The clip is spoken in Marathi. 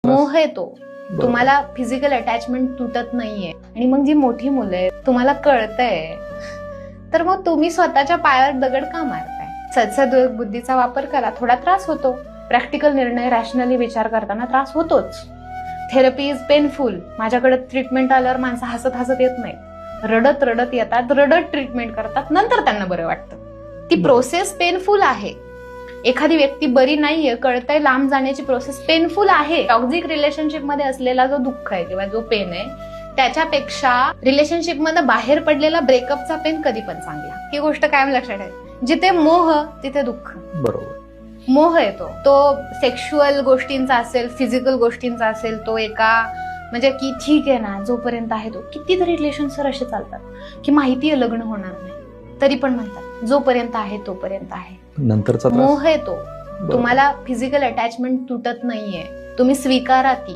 मोह येतो, तुम्हाला फिजिकल अटॅचमेंट तुटत नाहीये आणि मग जी मोठी मुलं आहेत तुम्हाला कळतंय, तर मग तुम्ही स्वतःच्या पायावर दगड का मारताय? सद्सद बुद्धीचा वापर करा. थोडा त्रास होतो, प्रॅक्टिकल निर्णय रॅशनली विचार करताना त्रास होतोच. Therapy is painful. माझ्याकडे ट्रीटमेंट आल्यावर माणसं हसत हसत येत नाहीत, रडत रडत येतात, रडत ट्रीटमेंट करतात, नंतर त्यांना बरं वाटतं. ती प्रोसेस पेनफुल आहे. एखादी व्यक्ती बरी नाहीये, कळतंय, लांब जाण्याची प्रोसेस पेनफुल आहे. टॉक्झिक रिलेशनशिप मध्ये असलेला जो दुःख आहे किंवा जो पेन आहे, त्याच्यापेक्षा रिलेशनशिप मध्ये बाहेर पडलेला ब्रेकअपचा पेन कधी पण चांगला. ही गोष्ट कायम लक्षात आहे. जिथे मोह तिथे दुःख. बरोबर. मोह येतो, तो सेक्शुअल गोष्टींचा असेल, फिजिकल गोष्टींचा असेल, तो एका म्हणजे की ठीक आहे ना जोपर्यंत आहे तो. कितीतरी रिलेशन्स असे चालतात की माहितीये लग्न होणार नाही, तरी पण म्हणतात जोपर्यंत आहे तोपर्यंत आहे. नंतरचा त्रास. मोह येतो, तुम्हाला फिजिकल अटॅचमेंट तुटत नाहीये, तुम्ही स्वीकारा ती.